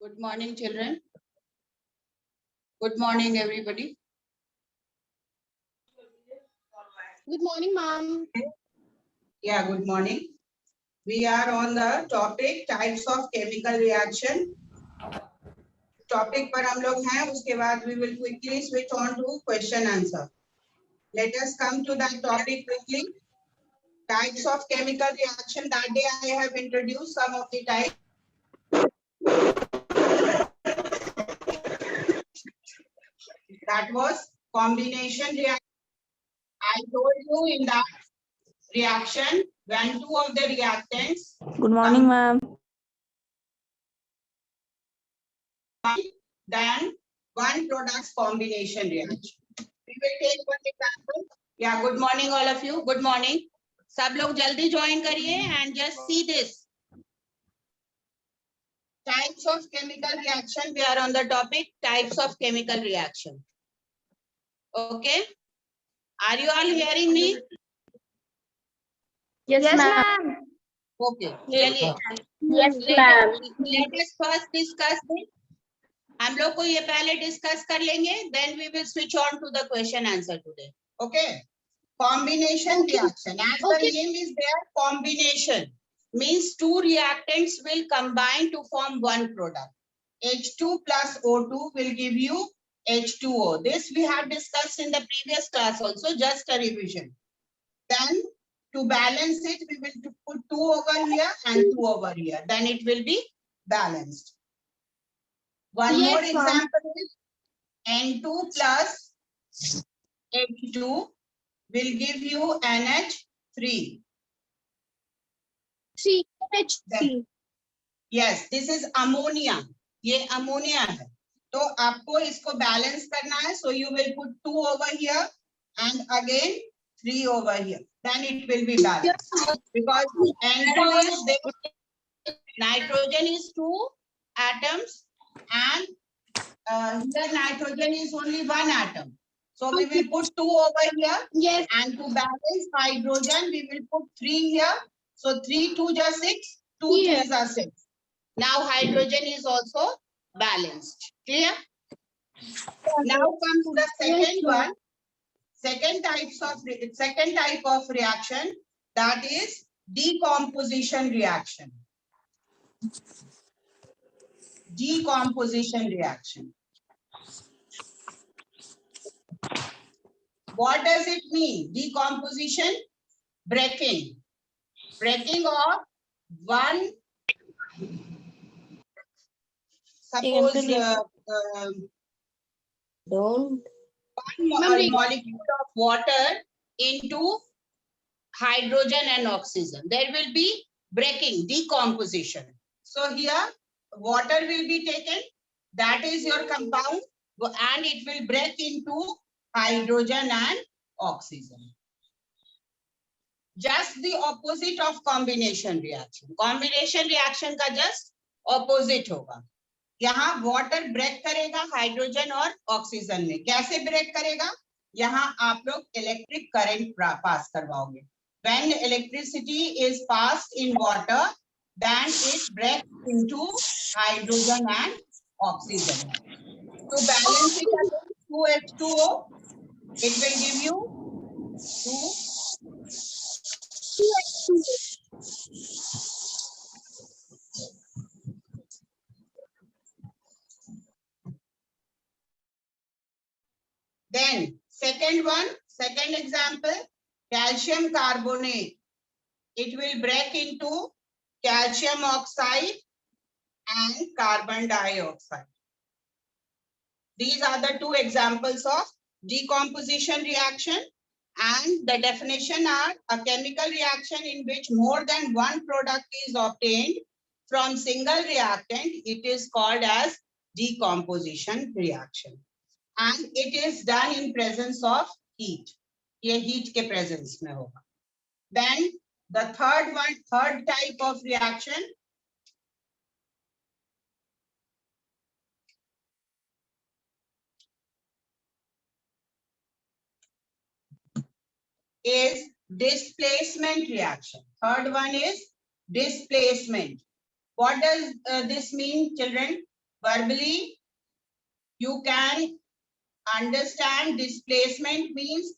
Good morning, children. Good morning, everybody. Good morning, ma'am. Yeah, good morning. We are on the topic types of chemical reaction. Topic पर हम लोग हैं, उसके बाद we will quickly switch on to question answer. Let us come to that topic quickly. Types of chemical reaction. That day I have introduced some of the types. That was combination reaction. I told you in that reaction when two of the reactants. Good morning, ma'am. Then one product's combination reaction. We will take one example. Yeah, good morning all of you. Good morning. सब लोग जल्दी join करिए and just see this. Types of chemical reaction. We are on the topic types of chemical reaction. Okay. Are you all hearing me? Yes, ma'am. Okay. चलिए. Yes, ma'am. Let us first discuss this. हम लोग को ये पहले discuss कर लेंगे, then we will switch on to the question answer today. Okay. Combination reaction. As the name is there, combination means two reactants will combine to form one product. H2 plus O2 will give you H2O. This we have discussed in the previous class also, just a revision. Then to balance it, we will put 2 over here and 2 over here. Then it will be balanced. One more example is N2 plus H2 will give you NH3. CH3. Yes, this is ammonia. ये ammonia है. तो आपको इसको balance करना है. So you will put 2 over here and again 3 over here. Then it will be balanced. Because N2 is there. Nitrogen is 2 atoms and here nitrogen is only 1 atom. So we will put 2 over here. Yes. And to balance hydrogen, we will put 3 here. So 3 2 are 6, 2 3s are 6. Now hydrogen is also balanced. Clear? Now come to the second one. Second type of reaction, that is decomposition reaction. Decomposition reaction. What does it mean? Decomposition, breaking. Breaking of one, suppose Don't. one molecule of water into hydrogen and oxygen. There will be breaking, decomposition. So here water will be taken. That is your compound and it will break into hydrogen and oxygen. Just the opposite of combination reaction. Combination reaction का just opposite होगा. यहाँ water break करेगा hydrogen और oxygen में. कैसे break करेगा? यहाँ आप लोग electric current pass करवाओगे. When electricity is passed in water, then it breaks into hydrogen and oxygen. To balance it again, 2H2O, it will give you 2. Then second one, second example, calcium carbonate. It will break into calcium oxide and carbon dioxide. These are the two examples of decomposition reaction, and the definition are a chemical reaction in which more than one product is obtained from single reactant. It is called as decomposition reaction. And it is done in presence of heat. ये heat के presence में होगा. Then the third type of reaction is displacement reaction. Third one is displacement. What does this mean, children? Verbally, you can understand displacement means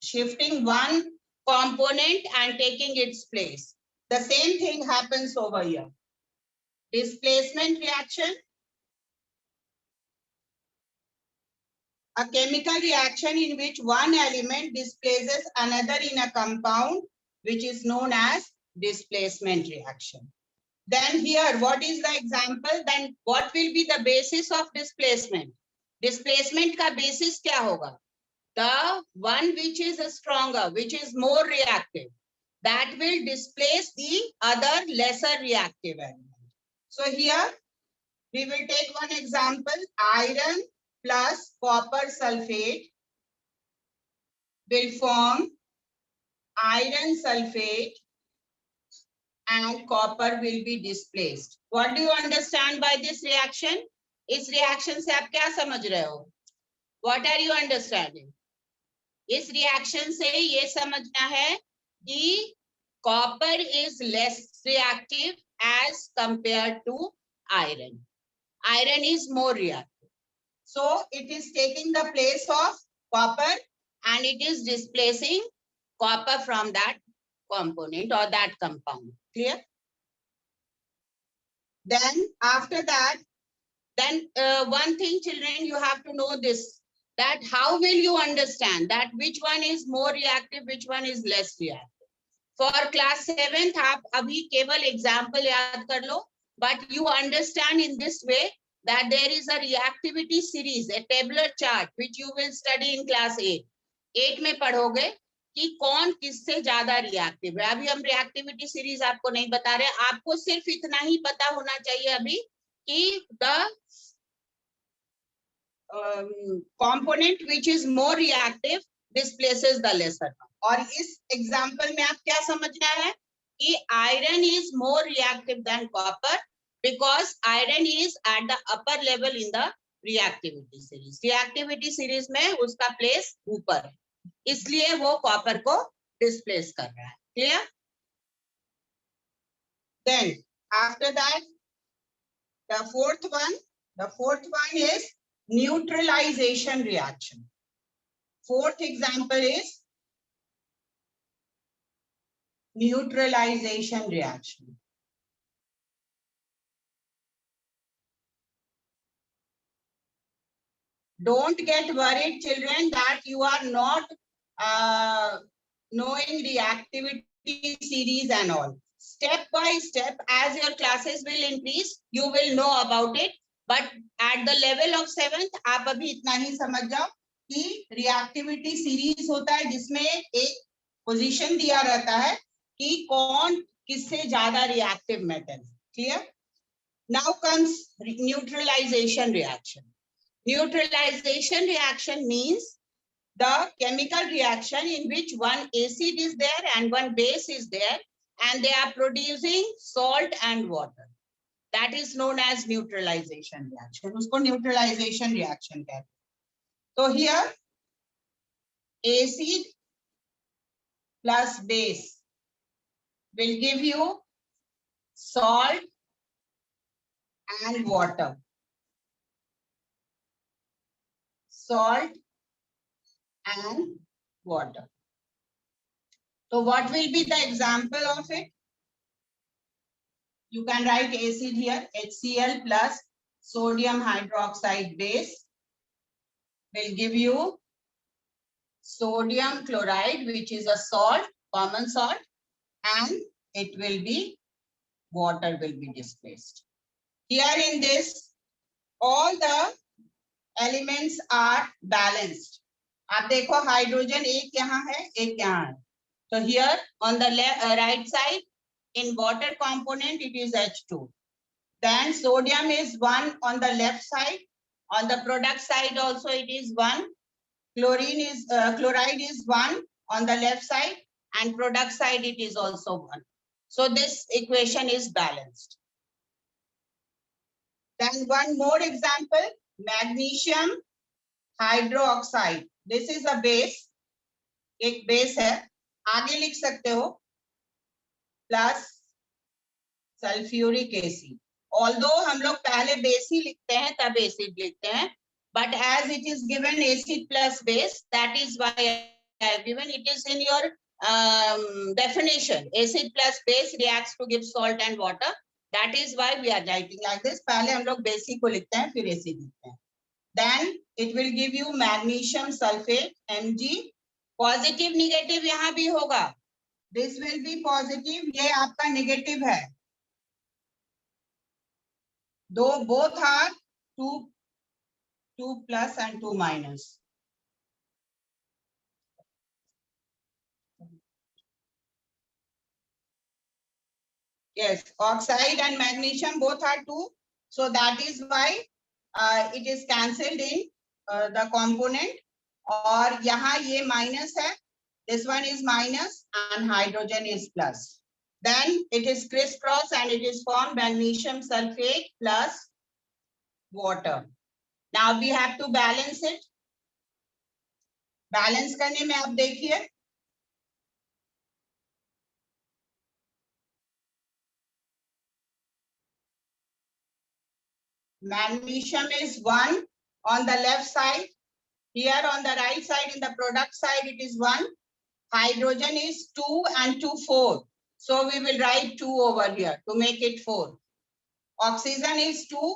shifting one component and taking its place. The same thing happens over here. Displacement reaction, a chemical reaction in which one element displaces another in a compound, which is known as displacement reaction. Then here, what is the example? Then what will be the basis of displacement? Displacement ka basis kya hoga? The one which is stronger, which is more reactive, that will displace the other lesser reactive element. So here we will take one example, iron plus copper sulfate will form iron sulfate and copper will be displaced. What do you understand by this reaction? इस reaction से आप क्या समझ रहे हो? What are you understanding? इस reaction से ये समझना है कि copper is less reactive as compared to iron. Iron is more reactive. So it is taking the place of copper and it is displacing copper from that component or that compound. Clear? Then after that, then one thing, children, you have to know this, that how will you understand that which one is more reactive, which one is less reactive. For class 7th, आप अभी केवल example याद कर लो, but you understand in this way that there is a reactivity series, a tabular chart, which you will study in class 8. 8 में पढ़ोगे कि कौन किससे ज्यादा रिएक्टिव है. अभी हम रिएक्टिविटी सीरीज आपको नहीं बता रहे, आपको सिर्फ इतना ही पता होना चाहिए अभी कि the component which is more reactive displaces the lesser one. और इस एग्जाम्पल में आप क्या समझना है कि iron is more reactive than copper because iron is at the upper level in the reactivity series. Reactivity series में उसका place ऊपर है, इसलिए वो कॉपर को डिस्प्लेस कर रहा है. Clear? Then after that, the fourth one is neutralization reaction. Fourth example is neutralization reaction. Don't get worried, children, that you are not knowing reactivity series and all. Step by step, as your classes will increase, you will know about it. But at the level of 7th, आप अभी इतना ही समझ जाओ कि reactivity series होता है जिसमें एक पोजीशन दिया रहता है कि कौन किससे ज्यादा reactive metal. Clear? Now comes neutralization reaction. Neutralization reaction means the chemical reaction in which one acid is there and one base is there and they are producing salt and water. That is known as neutralization reaction. उसको neutralization reaction कहते हैं. So here acid plus base will give you salt and water. Salt and water. So what will be the example of it? You can write acid here, HCl plus sodium hydroxide base will give you sodium chloride, which is a salt, common salt, and it will be water will be displaced. Here in this, all the elements are balanced. आप देखो hydrogen एक यहाँ है, एक यहाँ है. So here on the right side, in water component, it is H2. Then sodium is 1 on the left side. On the product side also it is 1. Chloride is 1 on the left side and product side it is also 1. So this equation is balanced. Then one more example, magnesium hydroxide. This is a base. एक base है. आगे लिख सकते हो plus sulfuric acid. Although हम लोग पहले base ही लिखते हैं तब एसिड लिखते हैं, but as it is given acid plus base, that is why I have given it is in your definition. Acid plus base reacts to give salt and water. That is why we are writing like this. पहले हम लोग basic को लिखते हैं फिर acid लिखते हैं. Then it will give you magnesium sulfate Mg. Positive negative यहाँ भी होगा. This will be positive. ये आपका निगेटिव है. दो both are 2 plus and 2 minus. Yes, oxide and magnesium both are 2. So that is why it is cancelled in the component. और यहाँ ये minus है. This one is minus and hydrogen is plus. Then it is crisscross and it is formed magnesium sulfate plus water. Now we have to balance it. Balance करने में आप देखिए. Magnesium is 1 on the left side. Here on the right side in the product side it is 1. Hydrogen is 2 and 2 4. So we will write 2 over here to make it 4. Oxygen is 2.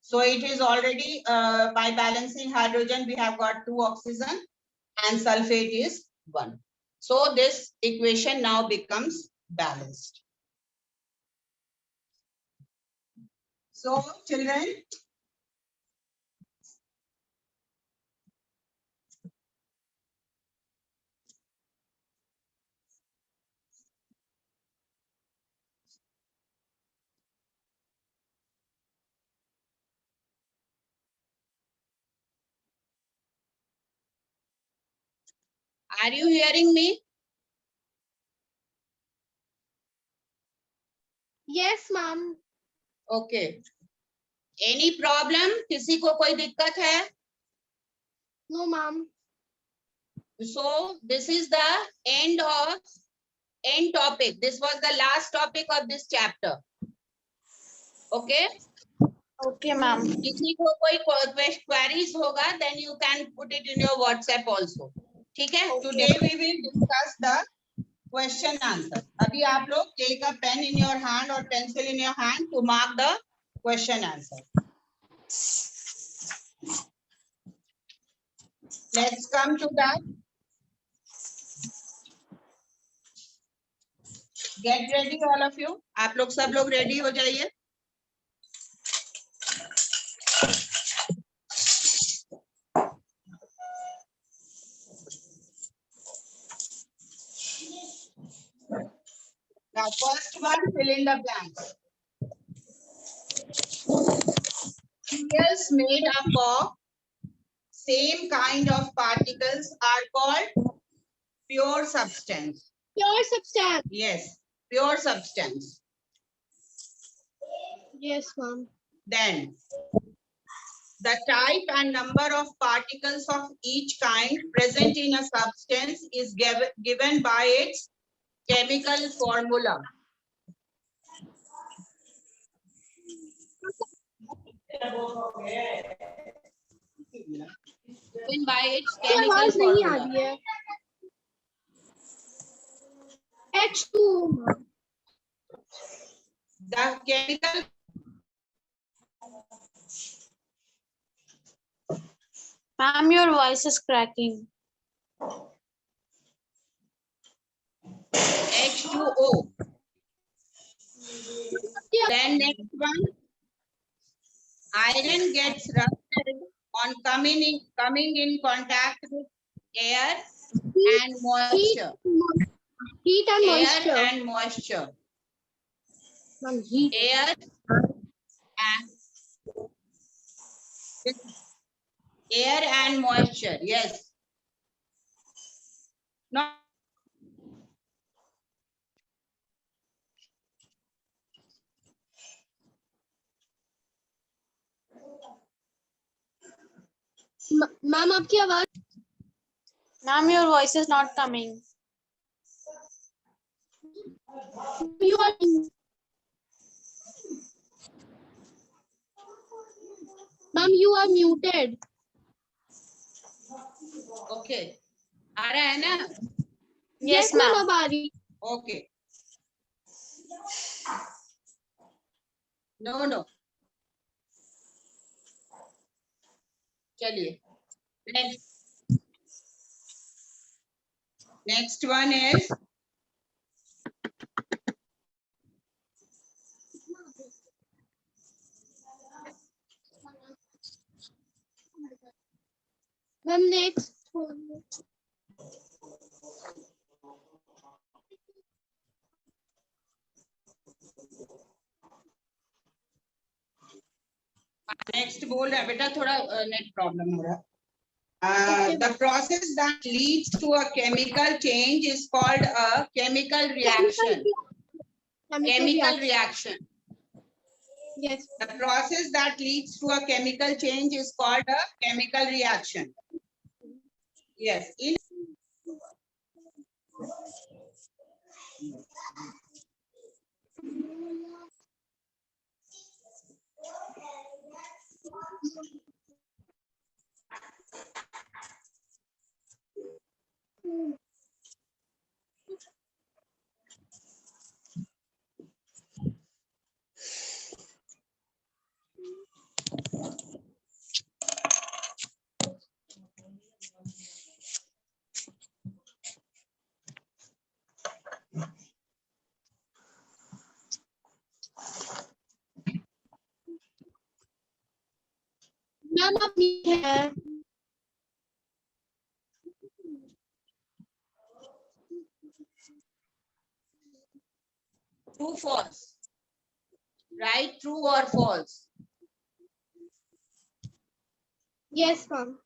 So it is already by balancing hydrogen we have got 2 oxygen and sulfate is 1. So this equation now becomes balanced. So children, are you hearing me? Yes, ma'am. Okay. Any problem? किसी को कोई दिक्कत है? No, ma'am. So this is the end topic. This was the last topic of this chapter. Okay. Okay, ma'am. किसी को कोई queries होगा, then you can put it in your WhatsApp also. ठीक है? Okay. Today we will discuss the question answer. अभी आप लोग take a pen in your hand or pencil in your hand to mark the question answer. Let's come to that. Get ready all of you. आप लोग सब लोग ready हो जाइए. Now first one, fill in the blanks. Materials made up of same kind of particles are called pure substance. Pure substance. Yes, pure substance. Yes, ma'am. Then the type and number of particles of each kind present in a substance is given by its chemical formula. Given by its chemical आवाज नहीं आ formula. रही है. H2. The chemical Ma'am, your voice is cracking. H2O. Then next one, iron gets rusted on coming in contact with air and moisture. Heat and Air moisture. and moisture. Ma'am, heat. Air and moisture. Yes. No. Ma'am, आपकी आवाज. Ma'am, your voice is not coming. You are. Ma'am, you are muted. Okay. आ रहा है ना? Yes, ma'am, ma'am. अब आ रही. Okay. No. चलिए. Next one is Ma'am, next. next बोल रहा है बेटा थोड़ा नेट प्रॉब्लम हो रहा है. Okay, The process that leads to a chemical change is called a chemical reaction. Chemical reaction. Yes. The process that leads to a chemical change is called a chemical reaction. Yes. In Ma'am, आप नीचे हैं. true, false. Right, true or false? Yes, ma'am.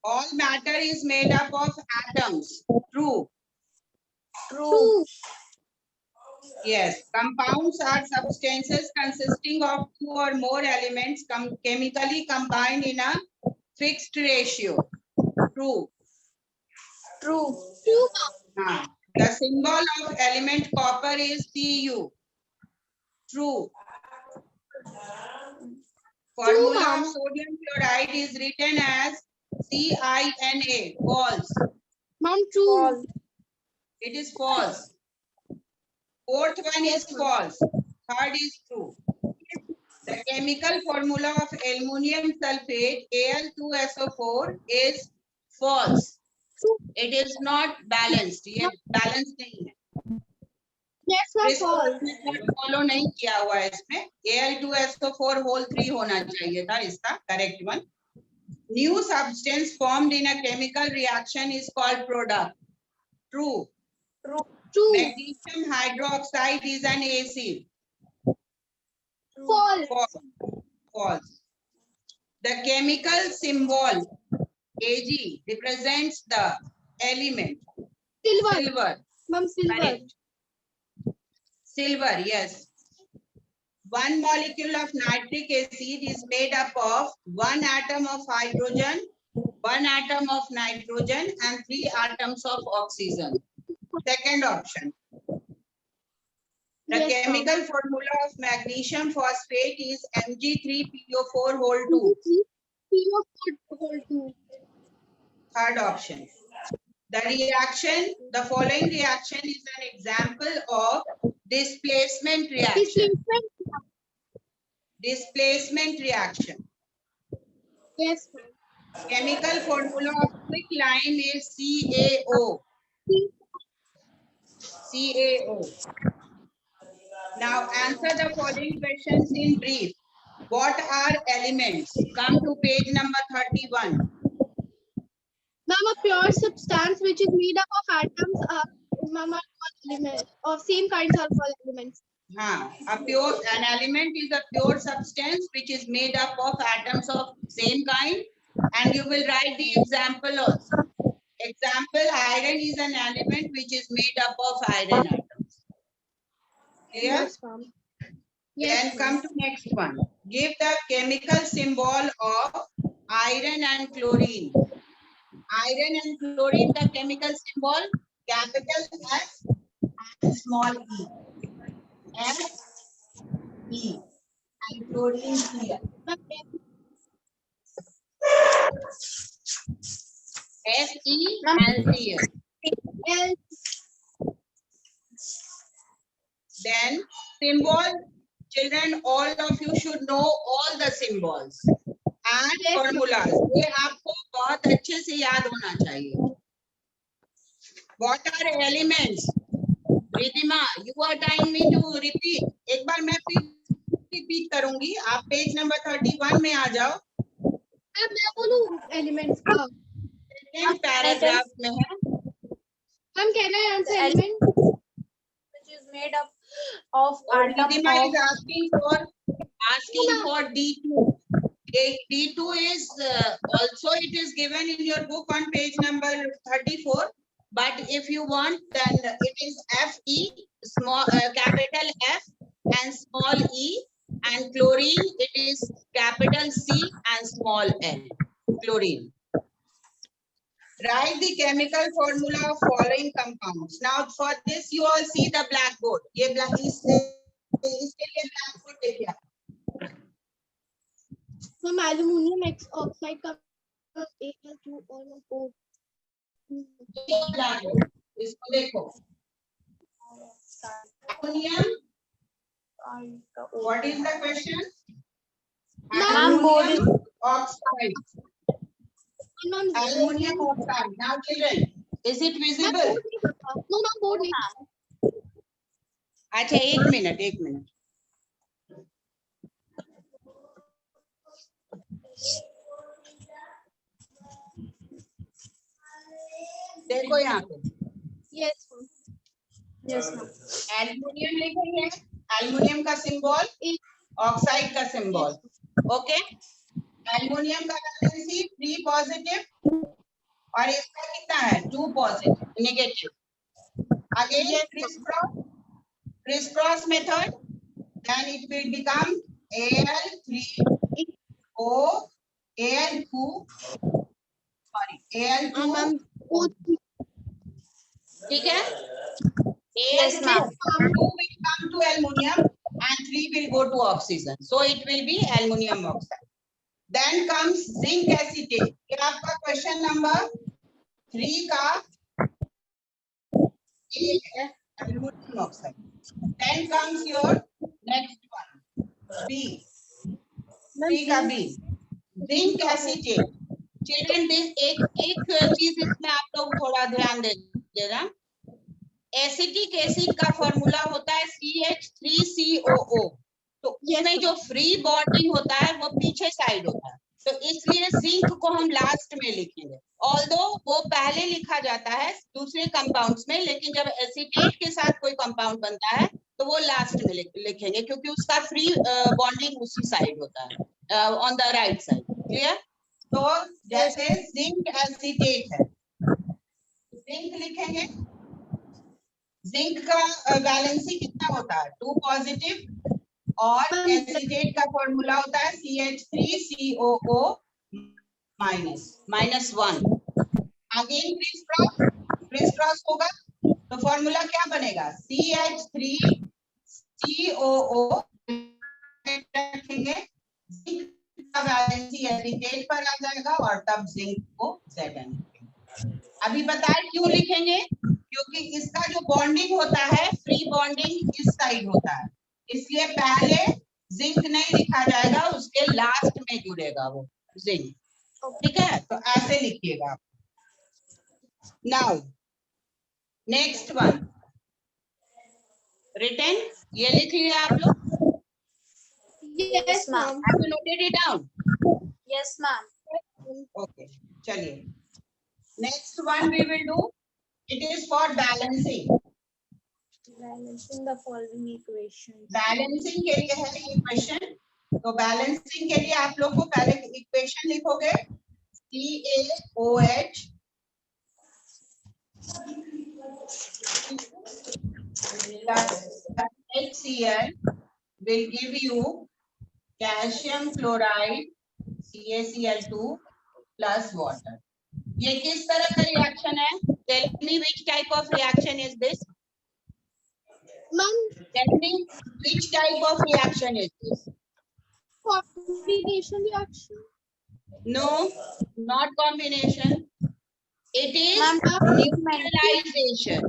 All matter is made up of atoms. True. True. Yes. Compounds are substances consisting of two or more elements chemically combined in a fixed ratio. True. True, ma'am. The symbol of element copper is Cu. True. Formula ma'am. of sodium chloride is written as CINA. False. Ma'am, true. It is false. Fourth one is false. Third is true. The chemical formula of aluminum sulfate Al2SO4 is false. It is not balanced. ये balanced नहीं है. Yes, ma'am, false. Follow नहीं किया हुआ है इसमें. Al2SO4 whole 3 होना चाहिए था इसका correct one. New substance formed in a chemical reaction is called product. True. True. Magnesium hydroxide is an acid. False. False. False. The chemical symbol Ag represents the element Silver. silver. Ma'am, silver. Correct. Silver, yes. One molecule of nitric acid is made up of one atom of hydrogen, one atom of nitrogen, and 3 atoms of oxygen. Second option. The Yes, chemical formula of magnesium phosphate is Mg3PO4 whole 2. PO4 whole 2. Third option. The following reaction is an example of displacement reaction. Displacement reaction. Yes, ma'am. Chemical formula of quicklime is CaO. CaO. Now answer the following questions in brief. What are elements? Come to page number 31. Ma'am, a pure substance which is made up of atoms ma'am, are all elements of same kinds of all elements. An element is a pure substance which is made up of atoms of same kind, and you will write the example also. Example, iron is an element which is made up of iron atoms. Clear? Yes, ma'am. Yes, Then come to next one. Give the chemical symbol of iron and chlorine. Iron and chlorine, the chemical symbol, capital S and small e. S, E. and chlorine Cl. Fe and Cl. L. Then symbol, children, all of you should know all the symbols and Yes, ma'am. formulas. ये आपको बहुत अच्छे से याद होना चाहिए. What are elements? Ridhima, you are telling me to repeat. एक बार मैं repeat करूंगी. आप पेज नंबर 31 में आ जाओ. मैं बोलूं एलिमेंट्स का. सेकंड पैराग्राफ में है. हम कहना है answer element Which is made up of atom Ridhima of is asking for D2. D2 is also it is given in your book on page number 34. But if you want, then it is Fe, small capital F and small e, and chlorine it is capital C and small l. Chlorine. Write the chemical formula of following compounds. Now for this you all see the blackboard. ये इसके लिए blackboard देखिए. हम aluminium oxide का Al2 और O. blackboard. इसको देखो. Ammonium. What is the question? Ma'am, board is- Ammonium oxide. Ma'am Ammonium oxide. Now children, is it visible? No ma'am board नहीं. अच्छा एक मिनट. देखो यहाँ पे. Yes yes ma'am. एल्युमिनियम लिखेंगे. एल्युमिनियम का सिंबल, ऑक्साइड का सिंबल. ओके. एल्युमिनियम का वैलेंसी 3 पॉजिटिव और इसका कितना है 2 positive negative. Again criss cross method, then it will become Al3O Al2 Al2. Ma'am ठीक है. Yes, ma'am. 2 will come to aluminium and 3 will go to oxygen. So it will be aluminium oxide. Then comes zinc acetate. ये आपका question number 3 का एक है aluminium oxide. Then comes your next one B. B का B. Zinc acetate. Children, this एक चीज इसमें आप लोग थोड़ा ध्यान दीजिएगा. एसिटिक एसिड का फॉर्मूला होता है CH3COO. तो इसमें जो फ्री बॉन्डिंग होता है वो पीछे साइड होता है. तो इसलिए जिंक को हम लास्ट में लिखेंगे. ऑल्दो वो पहले लिखा जाता है दूसरे कंपाउंड्स में, लेकिन जब एसिटेट के साथ कोई कंपाउंड बनता है तो वो लास्ट में लिखेंगे क्योंकि उसका फ्री बॉन्डिंग उसी साइड होता है, on the right side. Clear? तो जैसे जिंक एसिटेट है, जिंक लिखेंगे. जिंक का वैलेंसी कितना होता है 2 पॉजिटिव और एसिटेट का फॉर्मूला होता है CH3COO -1. अगेन क्रिस क्रॉस होगा तो फॉर्मूला क्या बनेगा CH3COO रखेंगे. जिंक का वैलेंसी एसिटेट पर आ जाएगा और तब जिंक को Zn. अभी बताए क्यों लिखेंगे, क्योंकि इसका जो बॉन्डिंग होता है फ्री बॉन्डिंग इस साइड होता है, इसलिए पहले जिंक नहीं लिखा जाएगा, उसके लास्ट में जुड़ेगा वो जिंक. ठीक है, तो ऐसे लिखिएगा. Now next one written. ये लिख लिया आप लोग. Yes ma'am. Have you noted it down? Yes ma'am. Okay, चलिए. Next one we will do, it is for balancing. Balancing the following equations. Balancing के लिए है ये क्वेश्चन. तो बैलेंसिंग के लिए आप लोग को पहले इक्वेशन लिखोगे CaOH HCl will give you calcium chloride CaCl2 plus water. ये किस तरह का रिएक्शन है? Tell me which type of reaction is this? Ma'am Tell me which type of reaction is this? combination reaction. No, not combination. It is Ma'am, neutralization.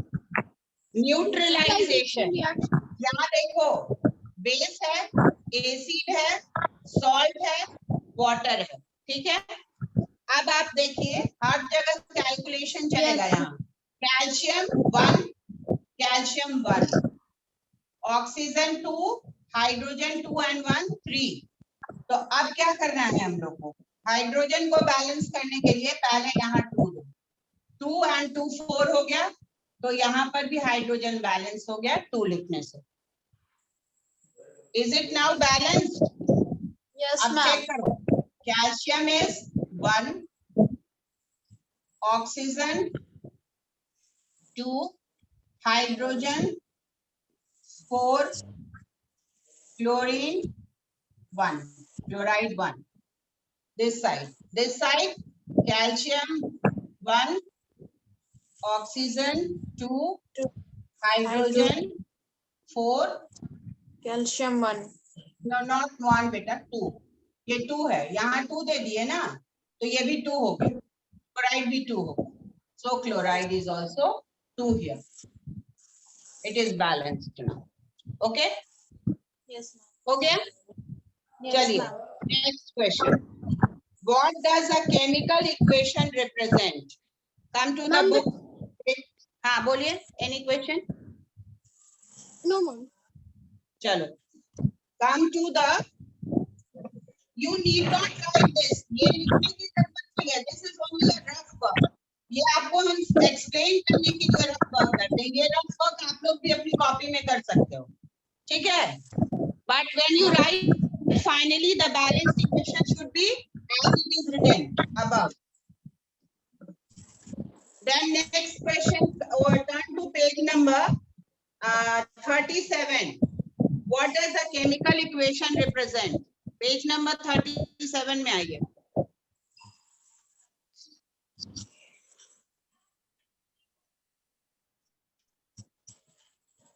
Neutralization. reaction. यहाँ देखो, base है, acid है, salt है, water है, ठीक है। अब आप देखिए हर जगह कैलकुलेशन चलेगा। यहाँ calcium 1, calcium 1, oxygen 2, hydrogen 2 and 1 3। तो अब क्या करना है हम लोग को, हाइड्रोजन को बैलेंस करने के लिए पहले यहाँ 2 दो, 2 and 2 4 हो गया, तो यहाँ पर भी हाइड्रोजन बैलेंस हो गया 2 लिखने से। Is it now balanced? yes, अब ma'am. चेक करो, calcium is 1, oxygen 2, hydrogen 4, chlorine 1, chloride 1. This side calcium 1, oxygen 2, hydrogen 4, Calcium 1. no not 1 बेटा 2, ये 2 है, यहाँ 2 दे दिए ना, तो ये भी 2 हो गया, chloride भी 2 हो गया, so chloride is also 2 here. It is balanced now. Okay, Yes, ma'am. हो गया? Yes, चलिए ma'am. next question. What does a chemical equation represent? Come to the Ma'am, book. हाँ बोलिए, any question? No, ma'am. चलो, come to the, you need not write this, ये लिखने की जरूरत नहीं है, this is only a rough work. ये आपको हम explain करने के लिए rough work करते हैं, ये rough work आप लोग भी अपनी कॉपी में कर सकते हो, ठीक है? But when you write finally, the balanced equation should be as it is written above. Then next question, or turn to page number 37. What does a chemical equation represent? Page number 37 में आइए।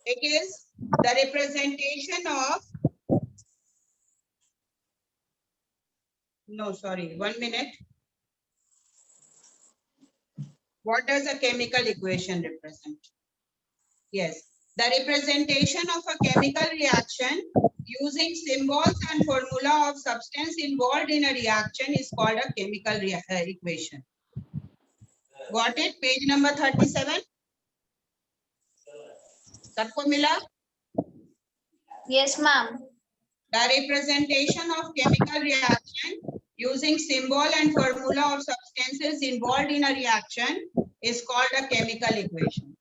It is the representation of, no sorry, 1 minute. What does a chemical equation represent? Yes, the representation of a chemical reaction using symbols and formula of substance involved in a reaction is called a chemical equation. Got it? Page number 37. सबको मिला? Yes, ma'am. The representation of chemical reaction using symbol and formula of substances involved in a reaction is called a chemical equation.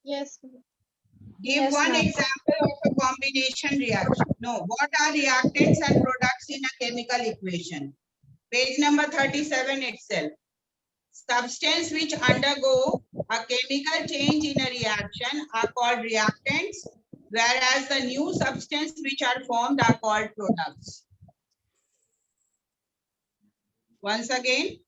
Yes, ma'am. Give Yes, one ma'am. example of a combination reaction. No, what are reactants and products in a chemical equation? Page number 37 itself. Substance which undergo a chemical change in a reaction are called reactants, whereas the new substance which are formed are called products. Once again,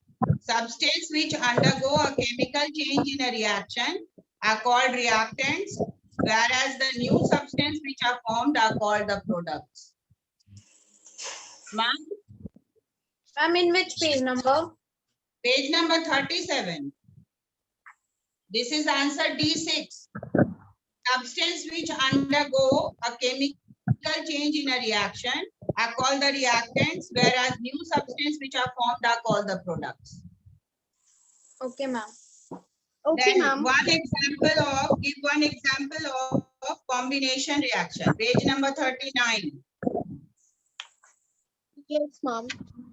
substance which undergo a chemical change in a reaction are called reactants, whereas the new substance which are formed are called the products. Ma'am, Ma'am, in which page number? page number 37. This is answer D6. Substance which undergo a chemical change in a reaction are called the reactants, whereas new substance which are formed are called the products. Okay, ma'am. Okay, Then ma'am. give one example of combination reaction. Page number 39. Yes, ma'am.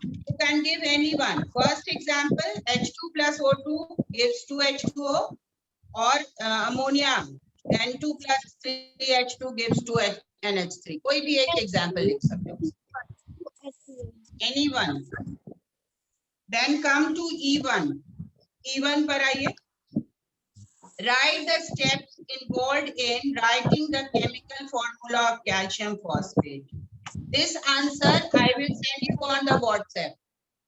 You can give anyone. First example, H2 plus O2 gives 2H2O, or ammonia, N2 plus 3H2 gives 2NH3. कोई भी एक example लिख सकते हो. Anyone. Then come to E1. E1 पर आइए. Write the steps involved in writing the chemical formula of calcium phosphate. This answer I will send you on the WhatsApp.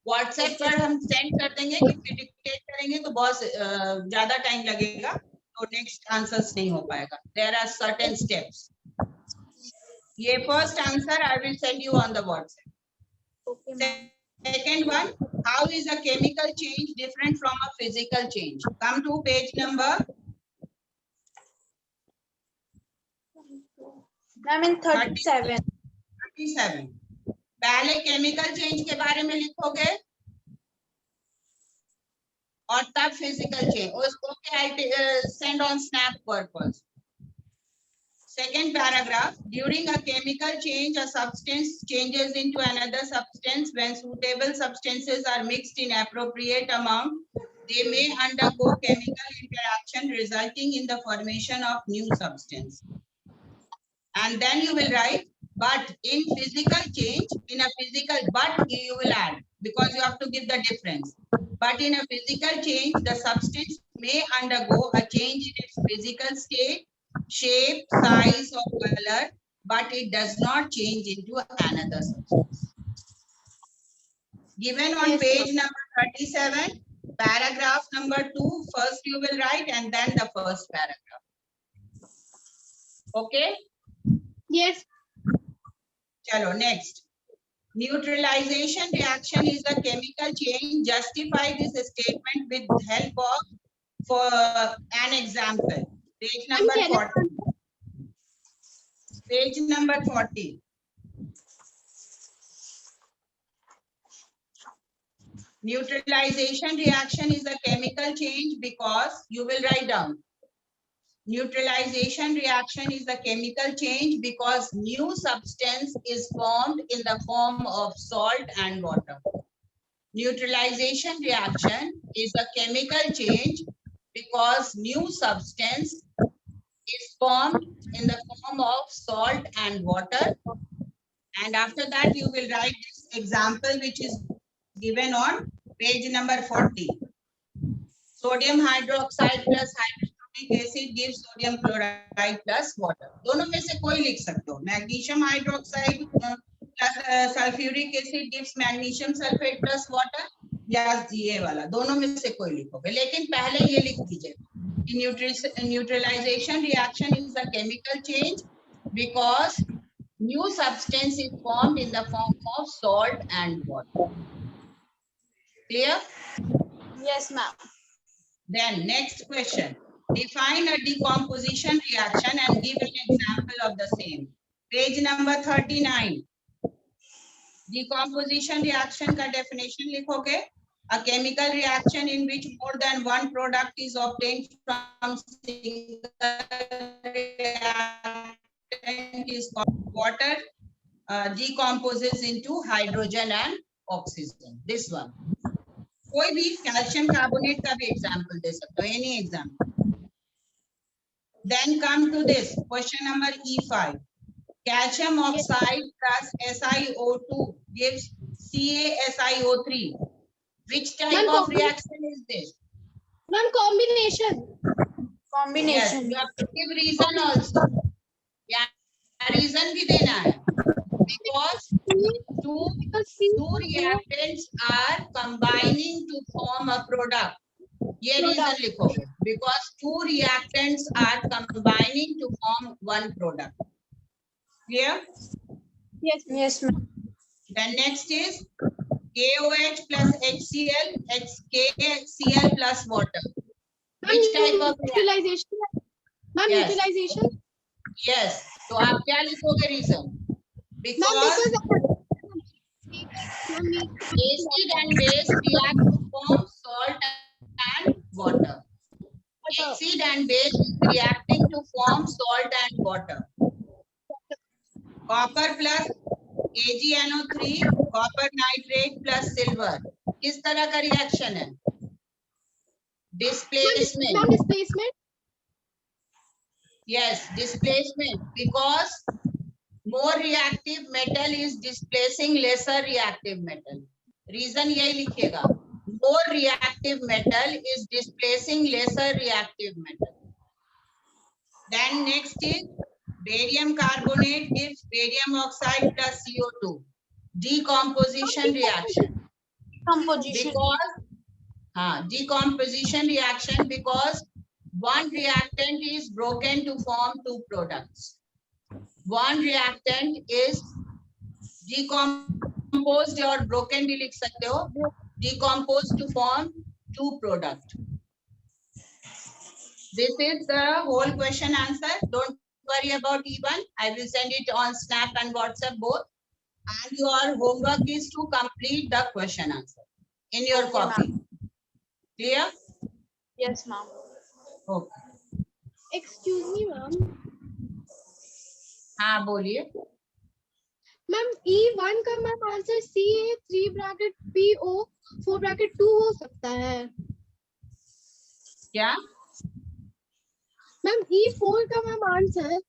WhatsApp पर हम send कर देंगे, क्योंकि dictate करेंगे तो बहुत ज्यादा time लगेगा, तो next answers नहीं हो पाएगा. There are certain steps. ये first answer I will send you on the WhatsApp. Okay, ma'am. Second one, how is a chemical change different from a physical change? Come to page number Ma'am, in 37. 37. पहले chemical change के बारे में लिखोगे और तब physical change. Okay, I'll send on snap purpose. Second paragraph, during a chemical change, a substance changes into another substance. When suitable substances are mixed in appropriate amount, they may undergo chemical interaction resulting in the formation of new substance. And then you will write, but in physical change, but you will add, because you have to give the difference. But in a physical change, the substance may undergo a change in its physical state, shape, size, or color, but it does not change into another substance. Given on Yes, page number 37, paragraph number 2, first you will write and then the first paragraph. Okay? Yes. Chalo, next. Neutralization reaction is a chemical change. Justify this statement with help of for an example. Page number can I 40. Page number 40. Neutralization reaction is a chemical change because you will write down. Neutralization reaction is a chemical change because new substance is formed in the form of salt and water. Neutralization reaction is a chemical change because new substance is formed in the form of salt and water. And after that, you will write this example which is given on page number 40. Sodium hydroxide plus hydrochloric acid gives sodium chloride plus water. दोनों में से कोई लिख सकते हो. Magnesium hydroxide plus sulfuric acid gives magnesium sulfate plus water. या ये वाला दोनों में से कोई लिखोगे. लेकिन पहले ये लिख दीजिए. Neutralization reaction is a chemical change because new substance is formed in the form of salt and water. Clear? Yes, ma'am. Then next question. Define a decomposition reaction and give an example of the same. Page number 39. Decomposition reaction का definition लिखोगे. A chemical reaction in which more than one product is obtained from single reactant is called water decomposes into hydrogen and oxygen. This one. कोई भी calcium carbonate का भी example दे सकते हो, any example. Then come to this question number E5. Calcium oxide plus SiO2 gives CaSiO3. Which type of reaction is this? One combination. Yes, Combination. you have to give reason also. Yeah, reason भी देना है. Because two reactants are combining to form a product. ये reason लिखोगे. Because two reactants are combining to form one product. Clear? Yes. Yes, ma'am. Then next is KOH plus HCl, KCl plus water. Which type of Neutralization. Ma'am, Yes. neutralization. Yes. तो आप क्या लिखोगे reason? Ma'am, Because acid and base react to form salt and water. Acid and base is reacting to form salt and water. Copper plus AgNO3, copper nitrate plus silver. किस तरह का reaction है? Displacement. Ma'am, displacement. Yes, displacement. Because more reactive metal is displacing lesser reactive metal. Reason यही लिखेगा. More reactive metal is displacing lesser reactive metal. Then next is barium carbonate gives barium oxide plus CO2. Decomposition reaction. Composition. Because decomposition reaction because one reactant is broken to form two products. one reactant is decomposed or broken भी लिख सकते हो, decomposed to form two product. This is the whole question answer. Don't worry about E1. I will send it on Snap and WhatsApp both. And your homework is to complete the question answer in your Okay, copy. Clear? Yes, ma'am. Okay. Excuse me, ma'am. हाँ बोलिए. Ma'am E1 का ma'am answer CA 3 bracket PO 4 bracket 2 हो सकता है. क्या? Ma'am E4 का ma'am answer